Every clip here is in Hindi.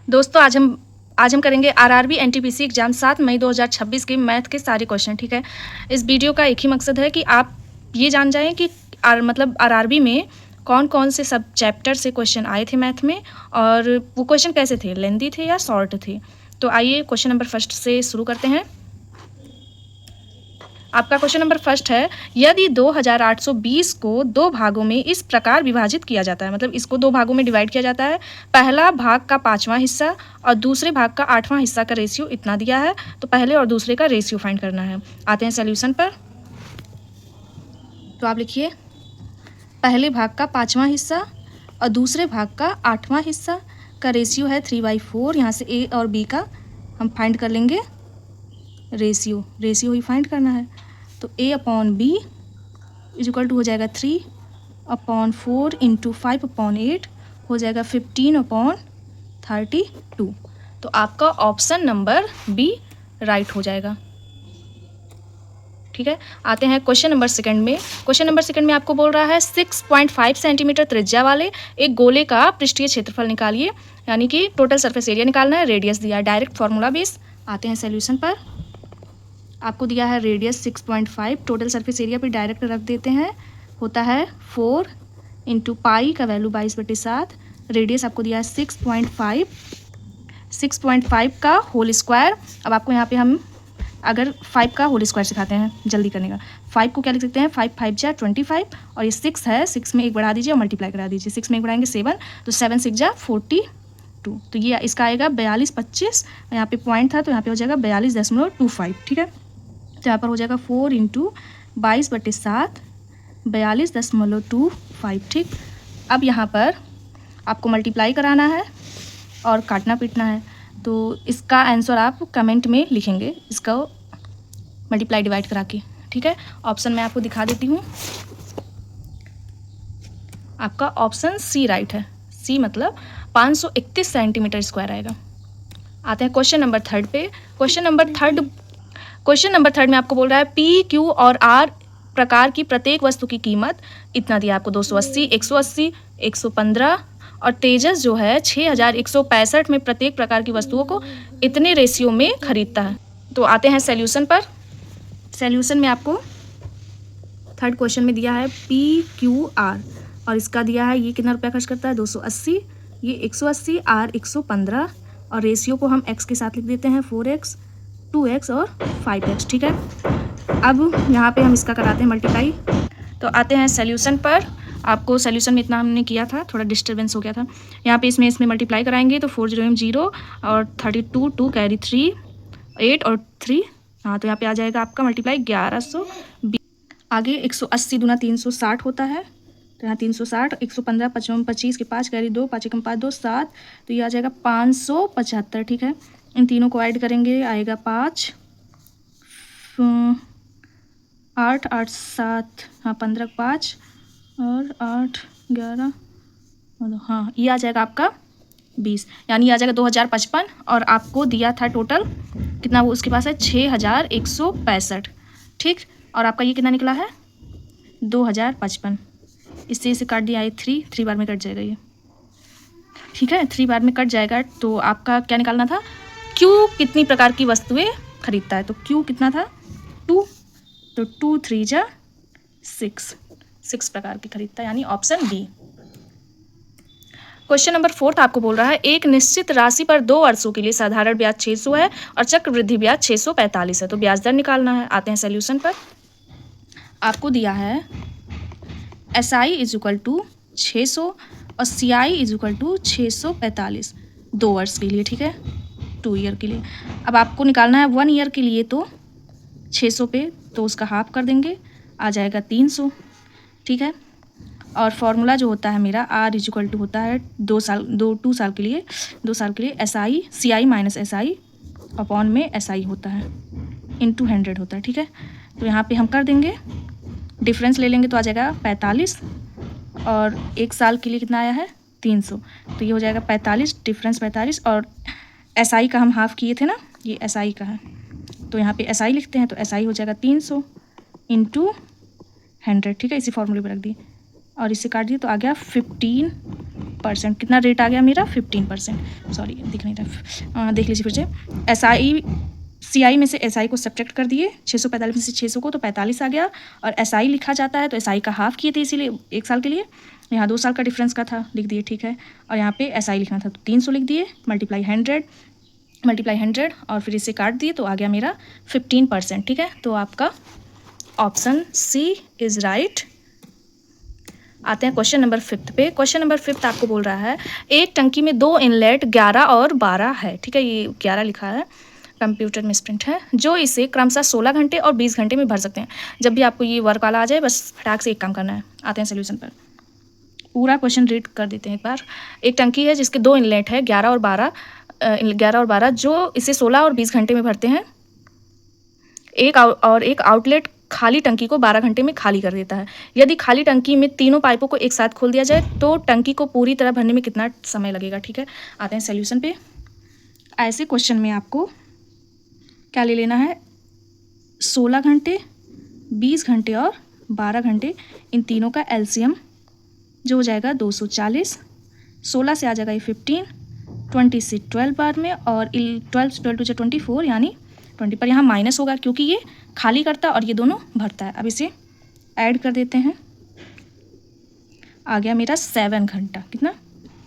दोस्तों आज हम करेंगे आरआरबी एनटीपीसी एग्जाम 7 मई 2026 के मैथ के सारे क्वेश्चन। ठीक है, इस वीडियो का एक ही मकसद है कि आप ये जान जाएं कि आरआरबी में कौन कौन से सब चैप्टर से क्वेश्चन आए थे मैथ में, और वो क्वेश्चन कैसे थे, लेंदी थे या शॉर्ट थे। तो आइए क्वेश्चन नंबर फर्स्ट से शुरू करते हैं। आपका क्वेश्चन नंबर फर्स्ट है, यदि 2820 को दो भागों में इस प्रकार विभाजित किया जाता है, मतलब इसको दो भागों में डिवाइड किया जाता है, पहला भाग का 5वां हिस्सा और दूसरे भाग का 8वां हिस्सा का रेशियो इतना दिया है, तो पहले और दूसरे का रेशियो फाइंड करना है। आते हैं सॉल्यूशन पर। तो आप लिखिए, पहले भाग का 5वां हिस्सा और दूसरे भाग का 8वां हिस्सा का रेशियो है 3/4। यहाँ से ए और बी का हम फाइंड कर लेंगे रेशियो ही फाइंड करना है। तो a upon B is equal to हो जाएगा 3/4 इंटू 5/8 हो जाएगा 15/32। तो आपका ऑप्शन नंबर बी राइट हो जाएगा। ठीक है, आते हैं क्वेश्चन नंबर सेकंड में। क्वेश्चन नंबर सेकंड में आपको बोल रहा है 6.5 सेंटीमीटर त्रिज्या वाले एक गोले का पृष्ठीय क्षेत्रफल निकालिए, यानी कि टोटल सरफेस एरिया निकालना है, रेडियस दिया है, डायरेक्ट फॉर्मूला बेस। आते हैं सोल्यूशन पर। आपको दिया है रेडियस 6.5, टोटल सरफेस एरिया पे डायरेक्ट रख देते हैं, होता है 4 इंटू पाई का वैल्यू 22/7। रेडियस आपको दिया है 6.5 का होल स्क्वायर। अब आपको यहाँ पे हम अगर 5 का होल स्क्वायर सिखाते हैं जल्दी करने का। 5 को क्या लिख सकते हैं, 5 5 जा 25, और ये 6 है, 6 में एक बढ़ा दीजिए और मल्टीप्लाई करा दीजिए। 6 में एक बढ़ाएंगे 7, तो 7 6 जा 42, तो ये इसका आएगा 42/25। यहाँ पे पॉइंट था तो यहाँ पे हो जाएगा 42.25। ठीक है, तो यहाँ पर हो जाएगा 4 इंटू 22/7 42.25। ठीक, अब यहाँ पर आपको मल्टीप्लाई कराना है और काटना पीटना है, तो इसका आंसर आप कमेंट में लिखेंगे, इसका मल्टीप्लाई डिवाइड करा के। ठीक है, ऑप्शन मैं आपको दिखा देती हूँ। आपका ऑप्शन सी राइट है। सी मतलब 531 सेंटीमीटर स्क्वायर आएगा। आते हैं क्वेश्चन नंबर थर्ड पे। क्वेश्चन नंबर थर्ड में आपको बोल रहा है पी क्यू और आर प्रकार की प्रत्येक वस्तु की कीमत इतना दिया आपको, 280, 180, 115, और तेजस जो है 6165 में प्रत्येक प्रकार की वस्तुओं को इतने रेशियो में खरीदता है। तो आते हैं सॉल्यूशन पर। सॉल्यूशन में आपको थर्ड क्वेश्चन में दिया है पी क्यू आर, और इसका दिया है ये कितना रुपया खर्च करता है, 280, ये 180, आर 115, और रेशियो को हम x के साथ लिख देते हैं 4x, 2x और 5x। ठीक है, अब यहाँ पे हम इसका कराते हैं मल्टीप्लाई। तो आते हैं सॉल्यूशन पर। आपको सॉल्यूशन में इतना हमने किया था, थोड़ा डिस्टर्बेंस हो गया था। यहाँ पे इसमें मल्टीप्लाई कराएंगे तो 4 0 0 और 32 2 कैरी 3 8 और 3, हाँ, तो यहाँ पे आ जाएगा आपका मल्टीप्लाई 1120। आगे 180 दूना 360 होता है, तो यहाँ 360, 115 55 25 के 5 कैरी 2 5 1 5 2 7, तो ये आ जाएगा 575। ठीक है, इन तीनों को ऐड करेंगे आएगा 5 8 8 7, हाँ 15 5 और 8 11, हाँ ये आ जाएगा आपका 20, यानी आ जाएगा 2055। और आपको दिया था टोटल कितना, वो उसके पास है 6165। ठीक, और आपका ये कितना निकला है 2055। इससे इसे काट दिया है 3 बार में कट जाएगा ये। ठीक है, 3 बार में कट जाएगा। तो आपका क्या निकालना था, क्यू कितनी प्रकार की वस्तुएं खरीदता है, तो क्यू कितना था 2, तो 2 3 जा 6 प्रकार की खरीदता है, यानी option B. Question number fourth आपको बोल रहा है एक निश्चित राशि पर 2 वर्षों के लिए साधारण ब्याज 600 है और चक्रवृद्धि ब्याज 645 है, तो ब्याज दर निकालना है। आते हैं सॉल्यूशन पर। आपको दिया है SI इज इक्वल टू 600 और CI इज इक्वल टू 645 2 वर्ष के लिए। ठीक है, 2 ईयर के लिए। अब आपको निकालना है 1 ईयर के लिए, तो 600 पे तो उसका हाफ कर देंगे, आ जाएगा 300। ठीक है, और फॉर्मूला जो होता है मेरा R इज इक्वल टू होता है 2 साल के लिए SI CI minus SI upon में SI होता है इंटू 100 होता है। ठीक है, तो यहाँ पे हम कर देंगे, डिफरेंस ले लेंगे तो आ जाएगा 45, और 1 साल के लिए कितना आया है 300, तो ये हो जाएगा 45, डिफरेंस 45, और SI का हम हाफ किए थे ना, ये SI का है, तो यहाँ पे SI लिखते हैं, तो SI हो जाएगा 300 इंटू 100। ठीक है, इसी फॉर्मूले पर रख दिए, और इसे काट दिए तो आ गया 15%। कितना रेट आ गया मेरा? 15%। सॉरी दिख नहीं रहा, देख लीजिए फिर से। CI में से SI को सब्ट्रैक्ट कर दिए, 645 में से 600 को, तो 45 आ गया। और SI लिखा जाता है तो SI का हाफ किए थे, इसीलिए 1 साल के लिए। यहाँ 2 साल का डिफरेंस का था, लिख दिए, ठीक है। और यहाँ पे SI लिखना था तो 300 लिख दिए, मल्टीप्लाई 100 और फिर इसे काट दिए तो आ गया मेरा 15%, ठीक है। तो आपका ऑप्शन C इज़ राइट। आते हैं क्वेश्चन नंबर 5 पे। क्वेश्चन नंबर 5 आपको बोल रहा है एक टंकी में 2 इनलेट 11 और 12 है, ठीक है। ये 11 लिखा है, कंप्यूटर में मिसप्रिंट है, जो इसे क्रमशः 16 घंटे और 20 घंटे में भर सकते हैं। जब भी आपको ये वर्क वाला आ जाए बस फटाक से एक काम करना है। आते हैं सोल्यूशन पर। पूरा क्वेश्चन रीड कर देते हैं एक बार। एक टंकी है जिसके 2 इनलेट है 11 और 12, जो इसे 16 और 20 घंटे में भरते हैं। एक आउटलेट खाली टंकी को 12 घंटे में खाली कर देता है। यदि खाली टंकी में तीनों पाइपों को एक साथ खोल दिया जाए तो टंकी को पूरी तरह भरने में कितना समय लगेगा, ठीक है। आते हैं सोल्यूशन पे। ऐसे क्वेश्चन में आपको क्या ले लेना है? 16 घंटे, 20 घंटे और 12 घंटे, इन तीनों का एलसीएम जो हो जाएगा 240। 16 से आ जाएगा ये 15, 20 से 12 बाद में, और 12 से 12 to 24 यानी 20 पर यहाँ माइनस होगा क्योंकि ये खाली करता है और ये दोनों भरता है। अब इसे ऐड कर देते हैं, आ गया मेरा 7 घंटा। कितना?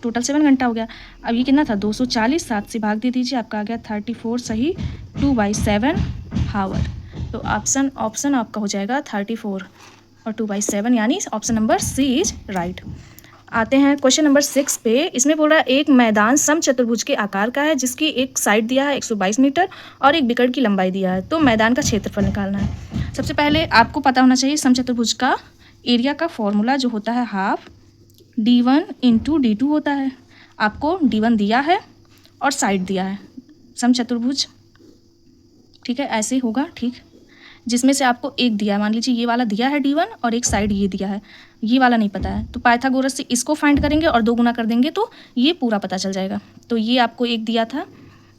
टोटल 7 घंटा हो गया। अब ये कितना था? 240, 7 से भाग दे दीजिए, आपका आ गया 34 सही, 2/7 हावर। तो ऑप्शन आपका हो जाएगा 34 और 2/7 यानी option number C is right. आते हैं क्वेश्चन नंबर 6 पे। इसमें बोल रहा है एक मैदान समचतुर्भुज के आकार का है जिसकी एक साइड दिया है 122 मीटर और एक बिकट की लंबाई दिया है, तो मैदान का क्षेत्रफल निकालना है। सबसे पहले आपको पता होना चाहिए समचतुर्भुज का एरिया का फॉर्मूला जो होता है हाफ D1 इंटू D2 होता है। आपको D1 दिया है और साइड दिया है समचतुर्भुज, ठीक है, ऐसे होगा, ठीक। जिसमें से आपको एक दिया है, मान लीजिए ये वाला दिया है D1 और एक साइड ये दिया है, ये वाला नहीं पता है, तो पाइथागोरस से इसको फाइंड करेंगे और 2 गुना कर देंगे तो ये पूरा पता चल जाएगा। तो ये आपको एक दिया था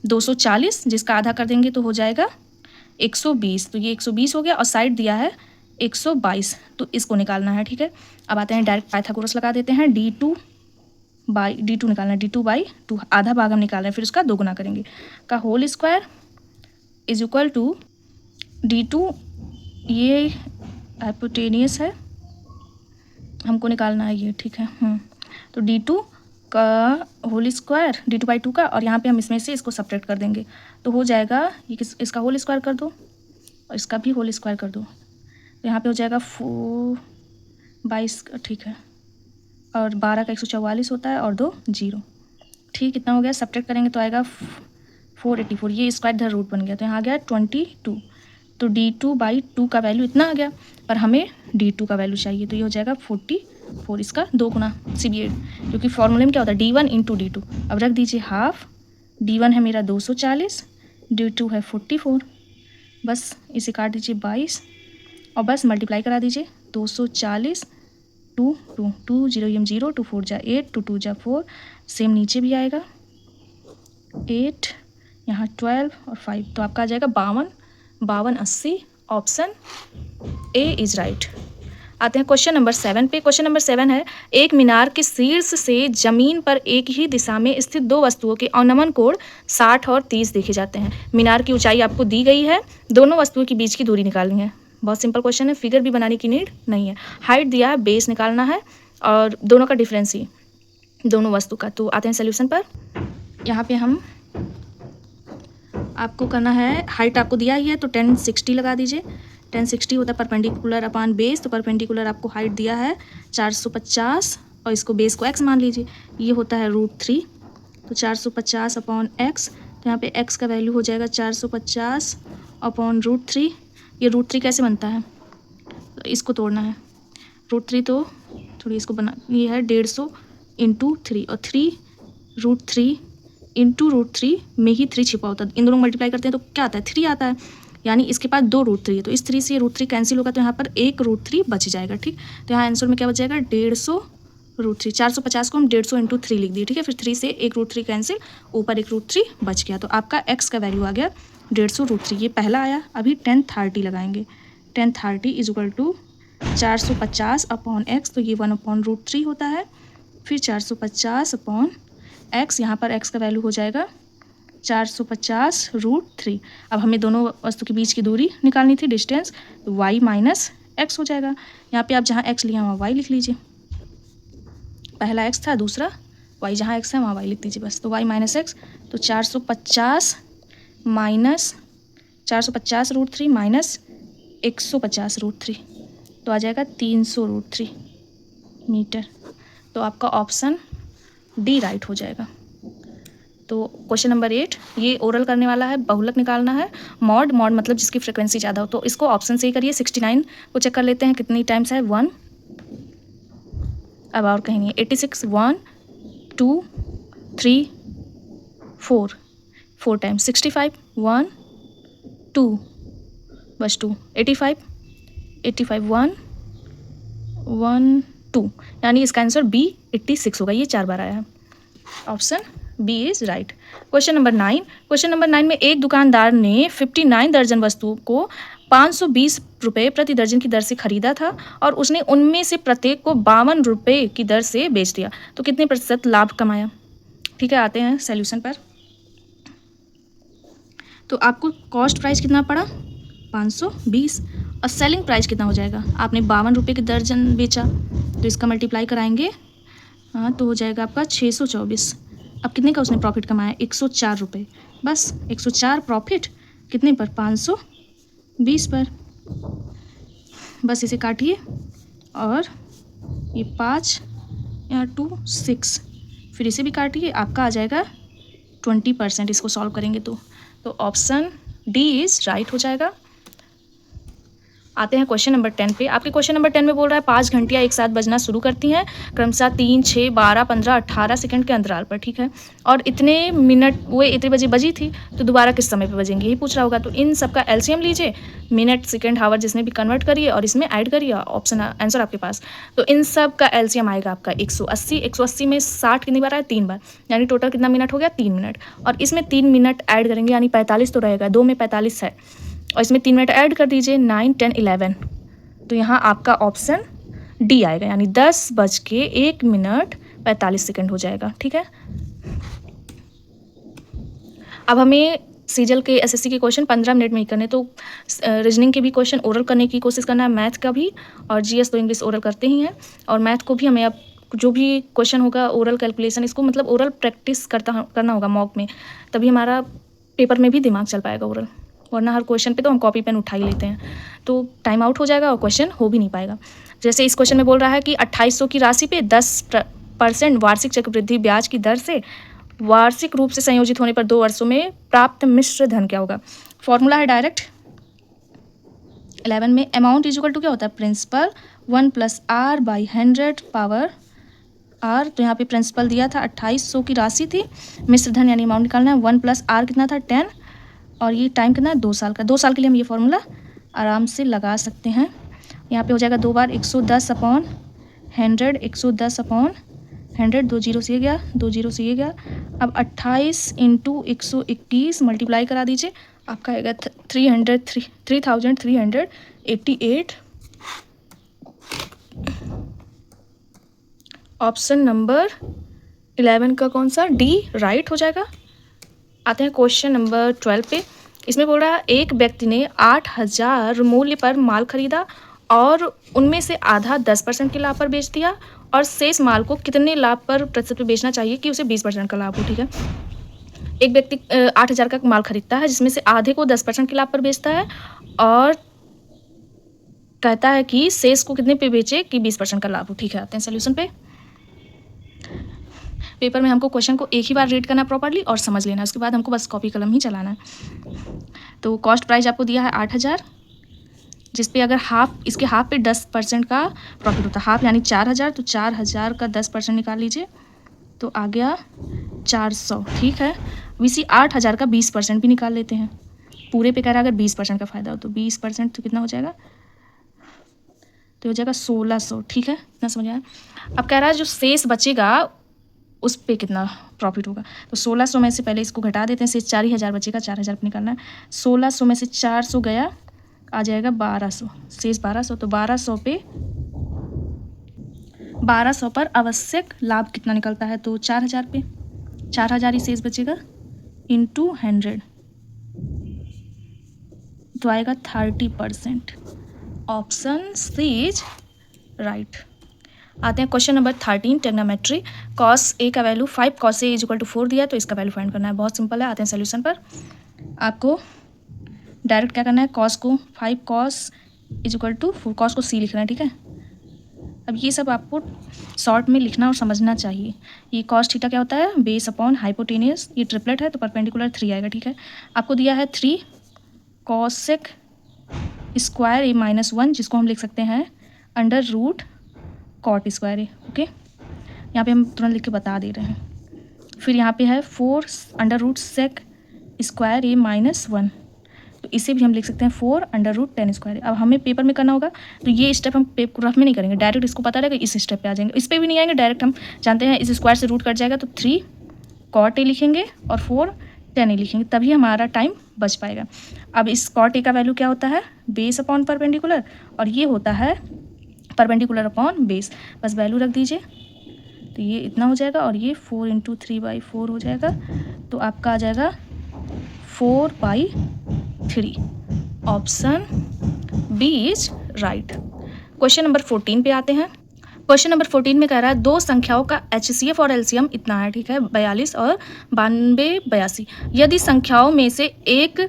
240, जिसका आधा कर देंगे तो हो जाएगा 120, तो ये 120 हो गया, और साइड दिया है 122, तो इसको निकालना है, ठीक है। अब आते हैं डायरेक्ट पाइथागोरस लगा देते हैं। D2 निकालना है, D2/2, आधा भाग हम निकाल रहे हैं, फिर उसका 2 गुना करेंगे, का whole square is equal to D2, ये हाइपोटेनियस है, हमको निकालना है ये, ठीक है। तो D2 का होल स्क्वायर, D2/2 का, और यहाँ पे हम इसमें से इसको सब्ट्रैक्ट कर देंगे तो हो जाएगा ये इसका होल स्क्वायर कर दो और इसका भी होल स्क्वायर कर दो, तो यहाँ पे हो जाएगा 4/22, ठीक है। और 12 का 144 होता है और 2 0, ठीक। कितना हो गया? सब्ट्रैक्ट करेंगे तो आएगा 484, ये स्क्वायर इधर रूट बन गया तो यहाँ आ गया 22। तो D2/2 का वैल्यू इतना आ गया, पर हमें D2 का वैल्यू चाहिए, तो ये हो जाएगा 44, इसका 2 गुना CBA, क्योंकि फॉर्मूले में क्या होता है D1 इंटू D2। अब रख दीजिए हाफ, D1 है मेरा 240, D2 है 44, बस इसे काट दीजिए 22 और बस मल्टीप्लाई करा दीजिए 240 2 0 0, 2 4 जा 8, 2 2 जा 4, सेम नीचे भी आएगा 8, यहाँ 12 और 5, तो आपका आ जाएगा 52 80। Option A is right. आते हैं क्वेश्चन नंबर 7 पे। क्वेश्चन नंबर 7 है एक मीनार के शीर्ष से जमीन पर एक ही दिशा में स्थित 2 वस्तुओं के अवनमन कोण 60 और 30 देखे जाते हैं। मीनार की ऊंचाई आपको दी गई है, दोनों वस्तुओं के बीच की दूरी निकालनी है। बहुत सिंपल क्वेश्चन है, फिगर भी बनाने की नीड नहीं है। हाइट दिया है, बेस निकालना है और दोनों का डिफरेंस ही दोनों वस्तु का। तो आते हैं सोल्यूशन पर। यहाँ पे हम आपको करना है, हाइट आपको दिया ही है तो 1060 लगा दीजिए। 1060 होता है परपेंडिकुलर अपान बेस, तो परपेंडिकुलर आपको हाइट दिया है 450 और इसको बेस को x मान लीजिए, ये होता है √3, तो 450 अपॉन x, तो यहाँ पे x का वैल्यू हो जाएगा 450 अपॉन √3। ये √3 कैसे बनता है? तो इसको तोड़ना है, √3 तो थोड़ी इसको बना, ये है 150 इंटू 3, और 3 √3 इंटू √3 में ही 3 छिपा होता है। इन दोनों मल्टीप्लाई करते हैं तो क्या आता है? 3 आता है, यानी इसके पास 2 √3 है, तो इस 3 से √3 कैंसिल होगा तो यहाँ पर 1 √3 बच जाएगा, ठीक। तो यहाँ आंसर में क्या बच जाएगा? 150 √3, 450 को हम 150 इंटू 3 लिख दिए, ठीक है। फिर 3 से 1 √3 कैंसिल, ऊपर 1 √3 बच गया, तो आपका x का वैल्यू आ गया 150 √3, ये पहला आया। अभी 1030 लगाएंगे, 1030 is equal to 450 upon x, तो ये 1/√3 होता है। फिर 450 अपॉन एक्स, यहाँ पर एक्स का वैल्यू हो जाएगा 450√3। अब हमें दोनों वस्तु के बीच की दूरी निकालनी थी, डिस्टेंस, तो y माइनस एक्स हो जाएगा। यहाँ पे आप जहाँ x लिया वहाँ y लिख लीजिए। पहला x था, दूसरा y, जहाँ x है वहाँ y लिख दीजिए बस। तो y माइनस एक्स, तो 450 माइनस 450√3 माइनस 150√3, तो आ जाएगा 300√3 मीटर। तो आपका ऑप्शन डी राइट हो जाएगा। तो क्वेश्चन नंबर 8 ये ओरल करने वाला है, बहुलक निकालना है। मॉड मतलब जिसकी फ्रिक्वेंसी ज़्यादा हो, तो इसको ऑप्शन से ही करिए। 69 को चेक कर लेते हैं कितनी टाइम्स है, 1, अब और कहीं नहीं है। 86, 1 2 3 4 टाइम्स। 65, 1 2 बस 2। 85 1 2, यानी इसका आंसर बी 86 होगा। ये 4 बार आया है, option B is right. Question number 9, question number 9 में एक दुकानदार ने 59 दर्जन वस्तुओं को 520 रुपये प्रति दर्जन की दर से खरीदा था और उसने उनमें से प्रत्येक को 52 रुपये की दर से बेच दिया, तो कितने प्रतिशत लाभ कमाया? ठीक है, आते हैं सॉल्यूशन पर। तो आपको कॉस्ट प्राइस कितना पड़ा, 520, और सेलिंग प्राइस कितना हो जाएगा, आपने 52 रुपये की दर्जन बेचा, तो इसका मल्टीप्लाई कराएंगे, हाँ, तो हो जाएगा आपका 624। अब कितने का उसने प्रॉफिट कमाया, 104 रुपये, बस 104 प्रॉफिट कितने पर, 520 पर। बस इसे काटिए और ये 5 या 2 6, फिर इसे भी काटिए, आपका आ जाएगा 20%। इसको सॉल्व करेंगे तो ऑप्शन डी इज़ राइट हो जाएगा। आते हैं क्वेश्चन नंबर 10 पे। आपके क्वेश्चन नंबर 10 में बोल रहा है 5 घंटियाँ एक साथ बजना शुरू करती हैं क्रमशः 3, 6, 12, 15, 18 सेकंड के अंतराल पर, ठीक है, और इतने मिनट वो इतने बजे बजी थी, तो दोबारा किस समय पे बजेंगे, यही पूछ रहा होगा। तो इन सब का एलसीएम लीजिए, मिनट, सेकंड, हावर जिसमें भी कन्वर्ट करिए और इसमें ऐड करिए, ऑप्शन आंसर आपके पास। तो इन सब का एलसीएम आएगा आपका 180। 180 में 60 कितनी बार आया, 3 बार, यानी टोटल कितना मिनट हो गया, 3 मिनट, और इसमें 3 मिनट ऐड करेंगे यानी 45 तो रहेगा, 2 में 45 है, और इसमें 3 मिनट ऐड कर दीजिए, 9, 10, 11, तो यहाँ आपका ऑप्शन डी आएगा, यानी 10:01:45 हो जाएगा, ठीक है। अब हमें सीजल के एसएससी के क्वेश्चन 15 मिनट में ही करने, तो रीजनिंग के भी क्वेश्चन ओरल करने की कोशिश करना है, मैथ का भी, और जीएस तो इंग्लिश ओरल करते ही हैं, और मैथ को भी हमें अब जो भी क्वेश्चन होगा ओरल कैलकुलेशन, इसको मतलब ओरल प्रैक्टिस करना होगा मॉक में, तभी हमारा पेपर में भी दिमाग चल पाएगा ओरल, वरना हर क्वेश्चन पे तो हम कॉपी पेन उठा ही लेते हैं, तो टाइम आउट हो जाएगा और क्वेश्चन हो भी नहीं पाएगा। जैसे इस क्वेश्चन में बोल रहा है कि 2800 की राशि पे 10% वार्षिक चक्रवृद्धि ब्याज की दर से वार्षिक रूप से संयोजित होने पर 2 वर्षों में प्राप्त मिश्र धन क्या होगा। फॉर्मूला है डायरेक्ट 11 में, अमाउंट इज इक्वल टू क्या होता है, प्रिंसिपल 1 + r/100 पावर r, तो यहाँ पे प्रिंसिपल दिया था 2800 की राशि थी, मिश्र धन यानी अमाउंट निकालना है, 1 + r कितना था, 10, और ये टाइम कितना है, 2 साल का। 2 साल के लिए हम ये फॉर्मूला आराम से लगा सकते हैं। यहाँ पे हो जाएगा 2 बार 110/100, 110/100, 2 जीरो से ये गया, 2 जीरो से ये गया। अब 28 × 121 मल्टीप्लाई करा दीजिए, आपका आएगा 3388। ऑप्शन नंबर 11 का कौन सा, डी राइट हो जाएगा। आते हैं क्वेश्चन नंबर 12 पे। इसमें बोल रहा है एक व्यक्ति ने 8000 मूल्य पर माल खरीदा और उनमें से आधा 10% के लाभ पर बेच दिया, और शेष माल को कितने लाभ पर प्रतिशत पे बेचना चाहिए कि उसे 20% का लाभ हो, ठीक है। एक व्यक्ति 8000 का माल खरीदता है जिसमें से आधे को 10% के लाभ पर बेचता है और कहता है कि शेष को कितने पे बेचे कि 20% का लाभ हो, ठीक है। आते हैं सोल्यूशन पे। पेपर में हमको क्वेश्चन को एक ही बार रीड करना प्रॉपर्ली और समझ लेना, उसके बाद हमको बस कॉपी कलम ही चलाना है। तो कॉस्ट प्राइस आपको दिया है 8000, जिस पे अगर इसके हाफ पे 10% का प्रॉफिट होता है, हाफ यानी 4000, तो 4000 का 10% निकाल लीजिए, तो आ गया 400, ठीक है। इसी 8000 का 20% भी निकाल लेते हैं, पूरे पे कह रहा है अगर 20% का फ़ायदा हो, तो 20% तो कितना हो जाएगा, तो हो जाएगा 1600, ठीक है, इतना समझ आया। अब कह रहा है जो शेष बचेगा उस पे कितना प्रॉफिट होगा, तो 1600 में से पहले इसको घटा देते हैं, शेष 4000 बचेगा, 4000 पे निकालना है। 1600 में से 400 गया आ जाएगा 1200, शेष 1200। तो 1200 पे 1200 पर आवश्यक लाभ कितना निकलता है, तो 4000 पे 4000 ही शेष बचेगा इंटू 100, तो आएगा 30%। Option C is right. आते हैं question number 13, trigonometry. Cos A का value 5 cos A is equal to 4 दिया है, तो इसका वैल्यू फाइंड करना है। बहुत सिंपल है। आते हैं सोल्यूशन पर। आपको डायरेक्ट क्या करना है, कॉस को 5 cos is equal to 4, cos को सी लिखना है, ठीक है। अब ये सब आपको शॉर्ट में लिखना और समझना चाहिए। ये कॉस थीटा क्या होता है, बेस अपॉन हाइपोटेनियस, ये ट्रिपलेट है तो परपेंडिकुलर 3 आएगा, ठीक है। आपको दिया है 3 कॉसेक स्क्वायर ए -1, जिसको हम लिख सकते हैं अंडर रूट कॉट स्क्वायर ए, ओके। यहाँ पे हम तुरंत लिख के बता दे रहे हैं। फिर यहाँ पे है 4 अंडर रूट सेक स्क्वायर ए -1, तो इसे भी हम लिख सकते हैं 4 अंडर रूट 10 स्क्वायर। अब हमें पेपर में करना होगा, तो ये स्टेप हम पेपर रफ में नहीं करेंगे, डायरेक्ट इसको पता रहेगा, इस स्टेप पे आ जाएंगे। इस पर भी नहीं आएंगे, डायरेक्ट हम जानते हैं इस स्क्वायर से रूट कट जाएगा, तो 3 कॉट ए लिखेंगे और 4 10 ए लिखेंगे, तभी हमारा टाइम बच पाएगा। अब इस कॉट ए का वैल्यू क्या होता है, बेस अपॉन परपेंडिकुलर, और ये होता है परपेंडिकुलर अपॉन बेस। बस वैल्यू रख दीजिए, तो ये इतना हो जाएगा, और ये 4 × 3/4 हो जाएगा, तो आपका आ जाएगा 4/3। Option B is right. Question number 14 पे आते हैं। क्वेश्चन नंबर 14 में कह रहा है दो संख्याओं का HCF और LCM इतना है, ठीक है, 42 और 92 82। यदि संख्याओं में से एक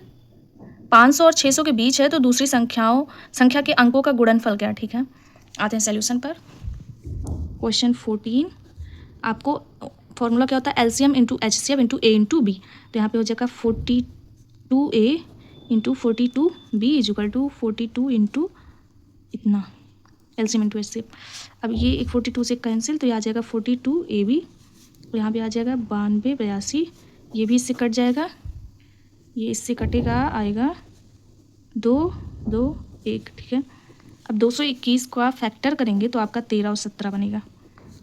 500 और 600 के बीच है, तो दूसरी संख्या के अंकों का गुणनफल क्या है, ठीक है। आते हैं सॉल्यूशन पर। क्वेश्चन 14, आपको फॉर्मूला क्या होता है, LCM into HCF into A into B। तो यहाँ पे हो जाएगा 42A into 42B is equal to 42 into इतना LCM इंटू HCF। अब ये एक 42 से कैंसिल, तो ये आ जाएगा 42AB, और यहाँ पे आ जाएगा 92 82, ये भी इससे कट जाएगा, ये इससे कटेगा, आएगा 2 2 1, ठीक है। अब 221 का फैक्टर करेंगे तो आपका 13 और 17 बनेगा।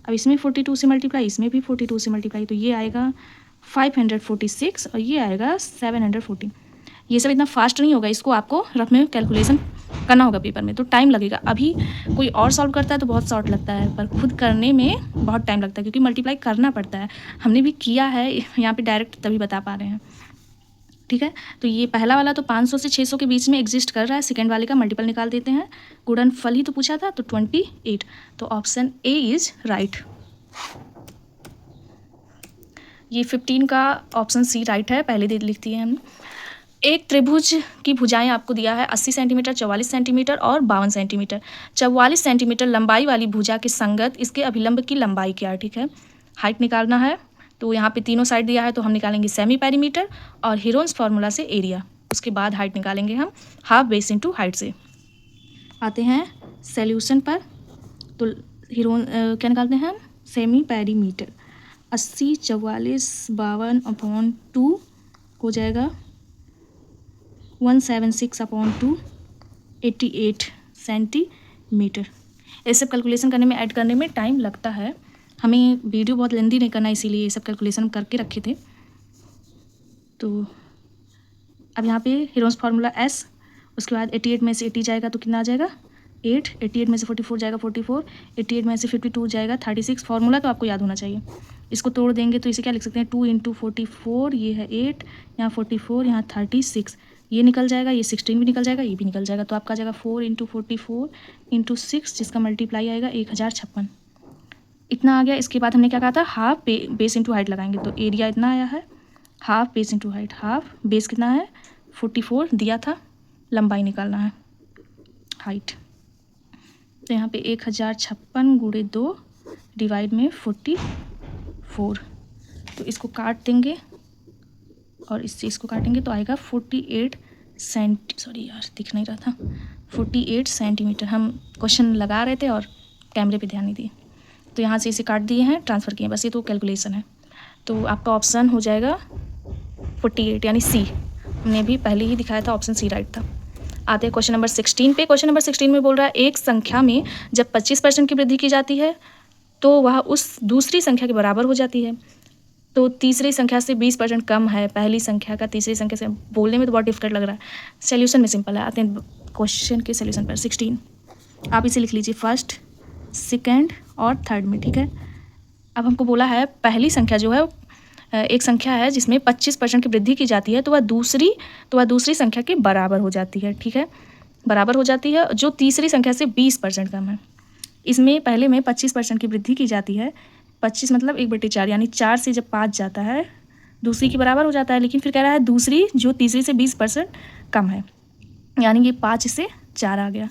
अब इसमें 42 से मल्टीप्लाई, इसमें भी 42 से मल्टीप्लाई, तो ये आएगा 546 और ये आएगा 714। ये सब इतना फास्ट नहीं होगा, इसको आपको रफ में कैलकुलेशन करना होगा पेपर में, तो टाइम लगेगा। अभी कोई और सॉल्व करता है तो बहुत शॉर्ट लगता है, पर खुद करने में बहुत टाइम लगता है, क्योंकि मल्टीप्लाई करना पड़ता है। हमने भी किया है, यहाँ पे डायरेक्ट तभी बता पा रहे हैं, ठीक है। तो ये पहला वाला तो 500 से 600 के बीच में एग्जिस्ट कर रहा है, सेकेंड वाले का मल्टीपल निकाल देते हैं, गुणनफल ही तो पूछा था, तो 28। तो ऑप्शन ए इज राइट। ये 15 का ऑप्शन सी राइट है, पहले दे लिख दिए हम। एक त्रिभुज की भुजाएं आपको दिया है 80 सेंटीमीटर, 44 सेंटीमीटर और 52 सेंटीमीटर। 44 सेंटीमीटर लंबाई वाली भुजा के संगत इसके अभिलंब की लंबाई क्या है, ठीक है। हाइट निकालना है, तो यहाँ पे तीनों साइड दिया है, तो हम निकालेंगे सेमी पेरीमीटर और हीरोन्स फार्मूला से एरिया, उसके बाद हाइट निकालेंगे हम हाफ बेस इंटू हाइट से। आते हैं सॉल्यूशन पर। तो हीरोन क्या निकालते हैं हम, सेमी पेरीमीटर 80 44 52/2 हो जाएगा 176/2 88 सेंटीमीटर। ये सब कैलकुलेशन करने में, ऐड करने में टाइम लगता है, हमें वीडियो बहुत लेंदी नहीं करना, इसीलिए ये सब कैलकुलेशन करके रखे थे। तो अब यहाँ पे हीरोन्स फार्मूला S, उसके बाद 88 में से 80 जाएगा तो कितना आ जाएगा 8, 88 में से 44 जाएगा 44, 88 में से 52 जाएगा 36। फार्मूला तो आपको याद होना चाहिए। इसको तोड़ देंगे तो इसे क्या लिख सकते हैं, 2 × 44, ये है 8, यहाँ 44, यहाँ 36, ये निकल जाएगा, ये 16 भी निकल जाएगा, ये भी निकल जाएगा, तो आपका आ जाएगा 4 × 44 × 6, जिसका मल्टीप्लाई आएगा 1056। इतना आ गया। इसके बाद हमने क्या कहा था, हाफ बेस इंटू हाइट लगाएंगे, तो एरिया इतना आया है, half base into height. Half base कितना है 44 दिया था, लंबाई निकालना है, हाइट। तो यहाँ पे 1056 × 2 डिवाइड में 44, तो इसको काट देंगे और इससे इसको काटेंगे तो आएगा 48 सॉरी यार दिख नहीं रहा था, 48 सेंटीमीटर। हम क्वेश्चन लगा रहे थे और कैमरे पे ध्यान नहीं दिए, तो यहाँ से इसे काट दिए हैं, ट्रांसफ़र किए, बस ये तो कैलकुलेशन है। तो आपका ऑप्शन हो जाएगा 48 यानी सी, हमने भी पहले ही दिखाया था, ऑप्शन सी राइट था। आते हैं क्वेश्चन नंबर 16 पे। क्वेश्चन नंबर 16 में बोल रहा है एक संख्या में जब 25% की वृद्धि की जाती है तो वह उस दूसरी संख्या के बराबर हो जाती है। तो तीसरी संख्या से 20% कम है पहली संख्या का, तीसरी संख्या से, बोलने में तो बहुत डिफिकल्ट लग रहा है, सोल्यूशन में सिंपल है। आते हैं क्वेश्चन के सोल्यूशन पर 16। आप इसे लिख लीजिए फर्स्ट, सेकंड और थर्ड में, ठीक है। अब हमको बोला है पहली संख्या जो है एक संख्या है जिसमें 25% की वृद्धि की जाती है तो वह दूसरी संख्या के बराबर हो जाती है, ठीक है, बराबर हो जाती है, जो तीसरी संख्या से 20% कम है। इसमें पहले में 25% की वृद्धि की जाती है, 25 मतलब 1/4, यानी 4 से जब 5 जाता है दूसरी के बराबर हो जाता है, लेकिन फिर कह रहा है दूसरी जो तीसरी से 20% कम है, यानी ये 5 से 4 आ गया,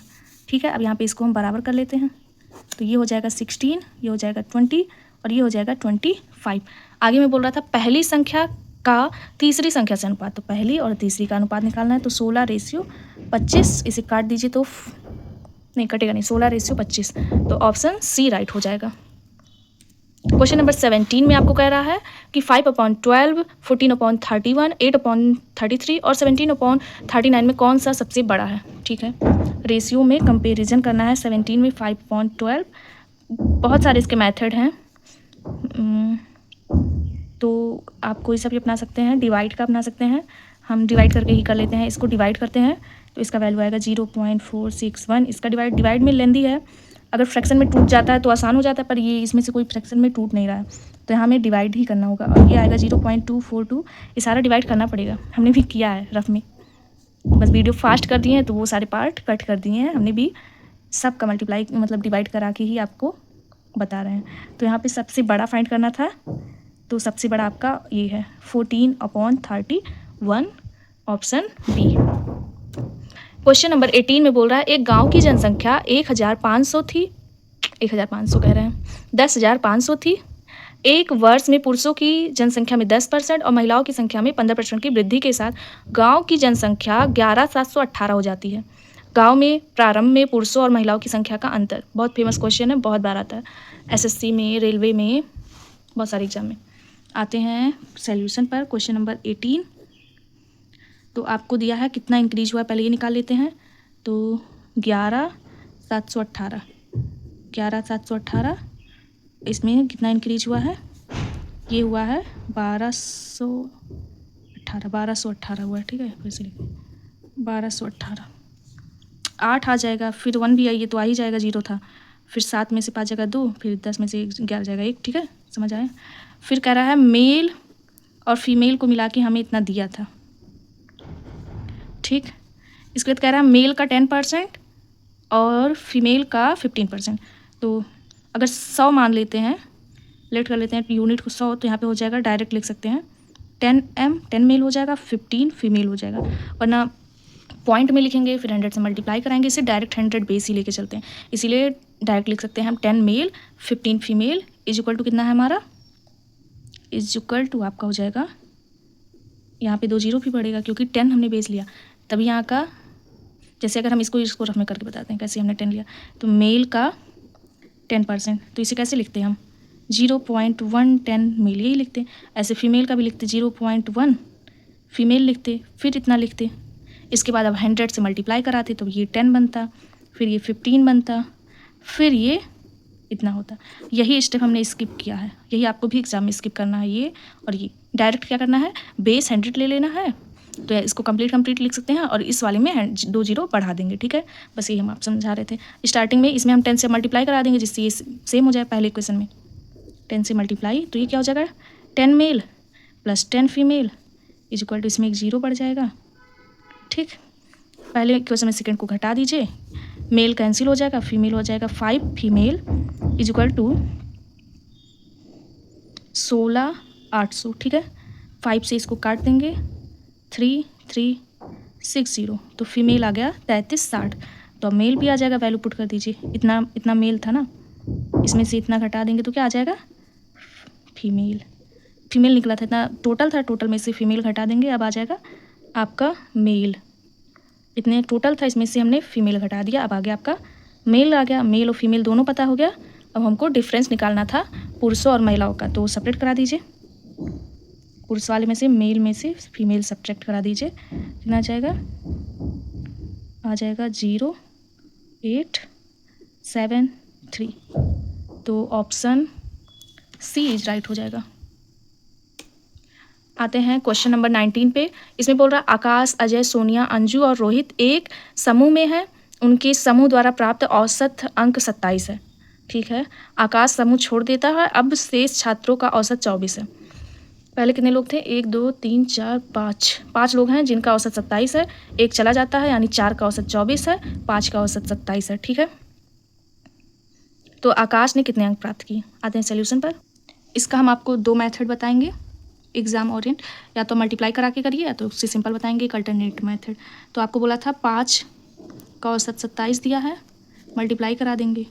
ठीक है। अब यहाँ पे इसको हम बराबर कर लेते हैं, तो ये हो जाएगा 16, ये हो जाएगा 20 और ये हो जाएगा 25। आगे मैं बोल रहा था पहली संख्या का तीसरी संख्या से अनुपात, तो पहली और तीसरी का अनुपात निकालना है, तो 16:25, इसे काट दीजिए तो नहीं कटेगा नहीं, 16:25, तो ऑप्शन सी राइट हो जाएगा। क्वेश्चन नंबर 17 में आपको कह रहा है कि 5/12, 14/31, 8/33 और 17/39 में कौन सा सबसे बड़ा है, ठीक है। रेशियो में कंपेरिजन करना है 17 में 5/12, बहुत सारे इसके मेथड हैं, तो आप कोई सा भी अपना सकते हैं, डिवाइड का अपना सकते हैं, हम डिवाइड करके ही कर लेते हैं। इसको डिवाइड करते हैं तो इसका वैल्यू आएगा 0.461। इसका डिवाइड में लेंदी है, अगर फ्रैक्शन में टूट जाता है तो आसान हो जाता है, पर ये इसमें से कोई फ्रैक्शन में टूट नहीं रहा है तो यहाँ हमें डिवाइड ही करना होगा, और ये आएगा 0.242। ये सारा डिवाइड करना पड़ेगा, हमने भी किया है रफ में, बस वीडियो फास्ट कर दिए हैं तो वो सारे पार्ट कट कर दिए हैं, हमने भी सबका मल्टीप्लाई मतलब डिवाइड करा के ही आपको बता रहे हैं। तो यहाँ पे सबसे बड़ा फाइंड करना था, तो सबसे बड़ा आपका ये है 14/31, ऑप्शन बी। क्वेश्चन नंबर 18 में बोल रहा है एक गांव की जनसंख्या 1500 थी, 1500 कह रहे हैं 10,500 थी। एक वर्ष में पुरुषों की जनसंख्या में 10% और महिलाओं की संख्या में 15% की वृद्धि के साथ गांव की जनसंख्या 11,718 हो जाती है। गांव में प्रारंभ में पुरुषों और महिलाओं की संख्या का अंतर, बहुत फेमस क्वेश्चन है, बहुत बार आता है एसएससी में, रेलवे में, बहुत सारे एग्जाम में। आते हैं सॉल्यूशन पर। क्वेश्चन नंबर 18, तो आपको दिया है कितना इंक्रीज हुआ है, पहले ये निकाल लेते हैं। तो 11,718 इसमें कितना इंक्रीज हुआ है, ये हुआ है 1218 हुआ है, ठीक है। फिर से लिखो 1218, 8 आ जाएगा, फिर 1 भी आई है तो आ ही जाएगा, 0 था, फिर 7 में से 5 जाएगा 2, फिर 10 में से 11 जाएगा 1, ठीक है, समझ आया। फिर कह रहा है मेल और फीमेल को मिला के हमें इतना दिया था, ठीक। इसके बाद कह रहा है मेल का 10% और फीमेल का 15%। तो अगर 100 मान लेते हैं, लेट कर लेते हैं यूनिट को 100, तो यहाँ पे हो जाएगा, डायरेक्ट लिख सकते हैं 10 मेल हो जाएगा, 15 फीमेल हो जाएगा, वरना पॉइंट में लिखेंगे फिर 100 से मल्टीप्लाई कराएंगे, इसे डायरेक्ट 100 बेस ही लेके चलते हैं, इसीलिए डायरेक्ट लिख सकते हैं हम 10 male 15 female is equal to कितना है हमारा, इज इक्वल टू आपका हो जाएगा, यहाँ पे 2 जीरो भी पड़ेगा क्योंकि 10 हमने बेस लिया, तभी यहाँ का, जैसे अगर हम इसको रफ में करके बताते हैं कैसे हमने 10 लिया, तो मेल का 10%, तो इसे कैसे लिखते हैं हम 0.110 मेल, यही लिखते हैं। ऐसे फीमेल का भी लिखते 0.1 फीमेल लिखते, फिर इतना लिखते, इसके बाद अब 100 से मल्टीप्लाई कराते तो ये 10 बनता, फिर ये 15 बनता, फिर ये इतना होता। यही स्टेप हमने स्किप किया है, यही आपको भी एग्जाम में स्किप करना है, ये और ये डायरेक्ट क्या करना है, बेस 100 ले लेना है, तो इसको कंप्लीट लिख सकते हैं, और इस वाले में 2 जीरो बढ़ा देंगे, ठीक है। बस ये हम आप समझा रहे थे। स्टार्टिंग में इसमें हम 10 से मल्टीप्लाई करा देंगे जिससे ये सेम हो जाए पहले क्वेश्चन में, 10 से मल्टीप्लाई, तो ये क्या हो जाएगा 10 male plus 10 female is equal to, इसमें 1 जीरो बढ़ जाएगा, ठीक। पहले क्वेश्चन में सेकंड को घटा दीजिए, मेल कैंसिल हो जाएगा, फीमेल हो जाएगा 5 फीमेल इज इक्वल टू 16,800, ठीक है। 5 से इसको काट देंगे, 3,360, तो फीमेल आ गया 3360, तो अब मेल भी आ जाएगा, वैल्यू पुट कर दीजिए, इतना मेल था ना, इसमें से इतना घटा देंगे तो क्या आ जाएगा, फीमेल निकला था, इतना टोटल था, टोटल में से फीमेल घटा देंगे, अब आ जाएगा आपका मेल, इतने टोटल था इसमें से हमने फीमेल घटा दिया, अब आ गया आपका मेल, आ गया मेल और फीमेल दोनों पता हो गया। अब हमको डिफरेंस निकालना था पुरुषों और महिलाओं का, तो सेपरेट करा दीजिए, पुरुष वाले में से मेल में से फीमेल सब्ट्रैक्ट करा दीजिए, कितना आ जाएगा 0.873, तो ऑप्शन सी इज राइट हो जाएगा। आते हैं क्वेश्चन नंबर 19 पे। इसमें बोल रहा है आकाश, अजय, सोनिया, अंजू और रोहित एक समूह में है। उनके समूह द्वारा प्राप्त औसत अंक 27 है। ठीक है, आकाश समूह छोड़ देता है। अब शेष छात्रों का औसत 24 है। पहले कितने लोग थे? 1 2 3 4 5 लोग हैं जिनका औसत 27 है। एक चला जाता है यानी 4 का औसत 24 है, 5 का औसत 27 है। ठीक है, तो आकाश ने कितने अंक प्राप्त किए? आते हैं सोल्यूशन पर। इसका हम आपको 2 मेथड बताएंगे एग्जाम ओरिएंट, या तो मल्टीप्लाई करा के करिए या तो उससे सिंपल बताएंगे एक अल्टरनेट मेथड। तो आपको बोला था 5 का औसत 27 दिया है, मल्टीप्लाई करा देंगे,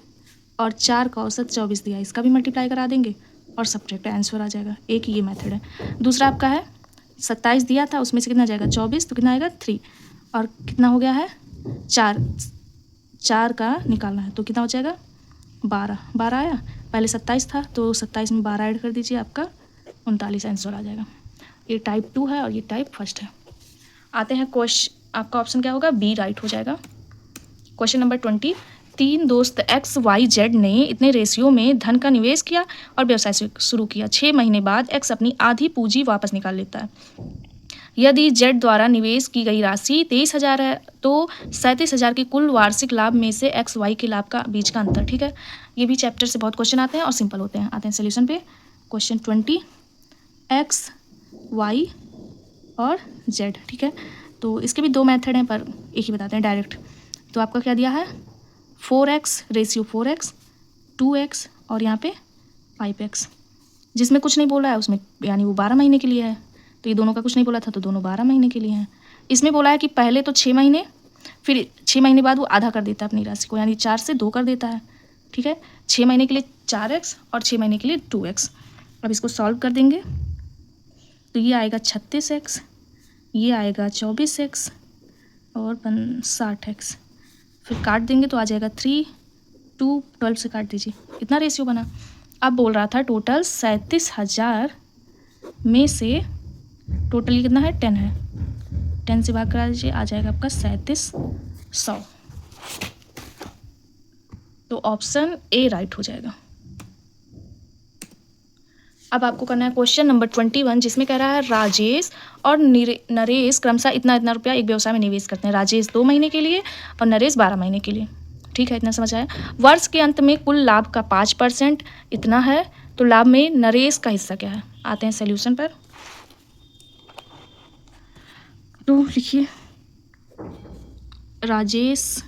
और 4 का औसत 24 दिया है, इसका भी मल्टीप्लाई करा देंगे और सब्ट्रैक्ट, आंसर आ जाएगा। एक ये मेथड है। दूसरा आपका है 27 दिया था, उसमें से कितना जाएगा 24, तो कितना आएगा 3, और कितना हो गया है 4 का निकालना है, तो कितना हो जाएगा 12 आया। पहले 27 था तो 27 में 12 ऐड कर दीजिए, आपका 39 आंसर आ जाएगा। ये टाइप 2 है और ये टाइप 1 है। आते हैं क्वेश्चन, आपका ऑप्शन क्या होगा? बी राइट हो जाएगा। Question number 20। 3 दोस्त XYZ ने इतने रेशियो में धन का निवेश किया और व्यवसाय शुरू किया। 6 महीने बाद X अपनी आधी पूंजी वापस निकाल लेता है। यदि Z द्वारा निवेश की गई राशि 23,000 है तो 37,000 के कुल वार्षिक लाभ में से XY के लाभ का बीच का अंतर। ठीक है, ये भी चैप्टर से बहुत क्वेश्चन आते हैं और सिंपल होते हैं। आते हैं सोल्यूशन पे। क्वेश्चन 20 X, Y और Z। ठीक है, तो इसके भी 2 मेथड हैं पर एक ही बताते हैं डायरेक्ट। तो आपका क्या दिया है 4x रेशियो 4x, 2x और यहाँ पे 5x। जिसमें कुछ नहीं बोला है उसमें यानी वो 12 महीने के लिए है, तो ये दोनों का कुछ नहीं बोला था तो दोनों 12 महीने के लिए हैं। इसमें बोला है कि पहले तो 6 महीने, फिर 6 महीने बाद वो आधा कर देता है अपनी राशि को, यानी 4 से 2 कर देता है। ठीक है, 6 महीने के लिए 4x और 6 महीने के लिए 2x। अब इसको सॉल्व कर देंगे तो ये आएगा 36x, ये आएगा 24x और 60x। फिर काट देंगे तो आ जाएगा 3, 2, 12 से काट दीजिए, इतना रेशियो बना। अब बोल रहा था टोटल 37,000 में से टोटल ये कितना है 10 है, 10 से भाग करा दीजिए, आ जाएगा आपका 3700। तो ऑप्शन ए राइट हो जाएगा। अब आपको करना है क्वेश्चन नंबर 21, जिसमें कह रहा है राजेश और नरेश क्रमशः इतना इतना रुपया एक व्यवसाय में निवेश करते हैं। राजेश 2 महीने के लिए और नरेश 12 महीने के लिए। ठीक है, इतना समझ आया। वर्ष के अंत में कुल लाभ का 5% इतना है, तो लाभ में नरेश का हिस्सा क्या है? आते हैं सोल्यूशन पर। तो लिखिए राजेश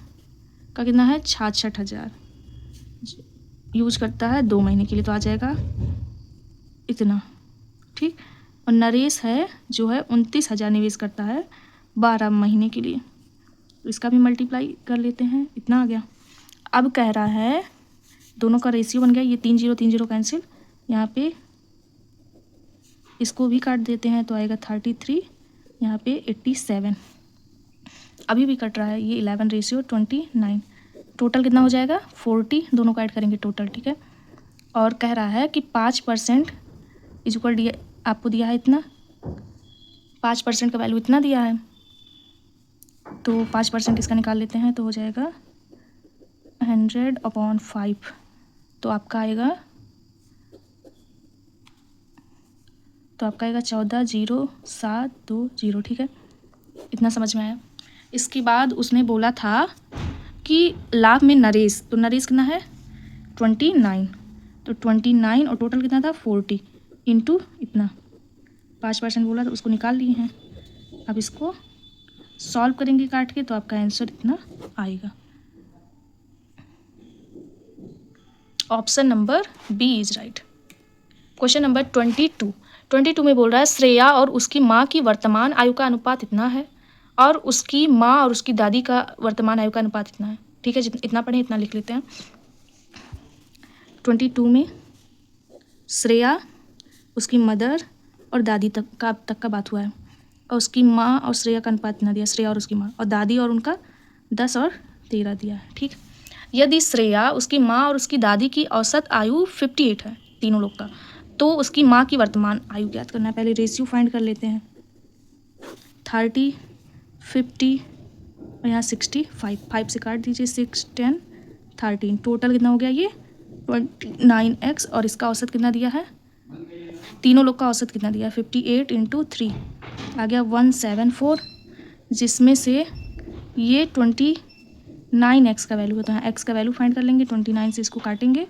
का कितना है 66,000 यूज करता है 2 महीने के लिए, तो आ जाएगा इतना। ठीक, और नरेश है जो है 29,000 निवेश करता है 12 महीने के लिए, तो इसका भी मल्टीप्लाई कर लेते हैं, इतना आ गया। अब कह रहा है दोनों का रेशियो बन गया, ये 3 0 3 0 कैंसिल, यहाँ पे इसको भी काट देते हैं तो आएगा 33, यहाँ पे 87, अभी भी कट रहा है, ये 11 रेशियो 29, टोटल कितना हो जाएगा 40, दोनों का ऐड करेंगे टोटल। ठीक है, और कह रहा है कि 5% इज इक्वल दिया, आपको दिया है इतना, 5% का वैल्यू इतना दिया है, तो 5% इसका निकाल लेते हैं तो हो जाएगा 100/5, तो आपका आएगा 14,0720। ठीक है, इतना समझ में आया। इसके बाद उसने बोला था कि लाभ में नरेश, तो नरेश कितना है 29, तो 29 और टोटल कितना था 40 इंटू इतना, 5% बोला तो उसको निकाल लिए हैं। अब इसको सॉल्व करेंगे काट के तो आपका आंसर इतना आएगा। Option number B is right. Question number 22 में बोल रहा है श्रेया और उसकी माँ की वर्तमान आयु का अनुपात इतना है और उसकी माँ और उसकी दादी का वर्तमान आयु का अनुपात इतना है। ठीक है, इतना पढ़ें इतना लिख लेते हैं। 22 में श्रेया, उसकी मदर और दादी तक का बात हुआ है, और उसकी माँ और श्रेया का अनुपात इतना दिया, श्रेया और उसकी माँ, और दादी और उनका 10 और 13 दिया है। ठीक, यदि श्रेया, उसकी माँ और उसकी दादी की औसत आयु 58 है तीनों लोग का, तो उसकी माँ की वर्तमान आयु ज्ञात करना है। पहले रेशियो फाइंड कर लेते हैं, 30, 50 और यहाँ 65, 5 से काट दीजिए, 6, 10, 13, टोटल कितना हो गया ये 29x, और इसका औसत कितना दिया है तीनों लोग का औसत कितना दिया, 58 इंटू 3 आ गया 174, जिसमें से ये 29x का वैल्यू होता है। x का वैल्यू फाइंड कर लेंगे, 29 से इसको काटेंगे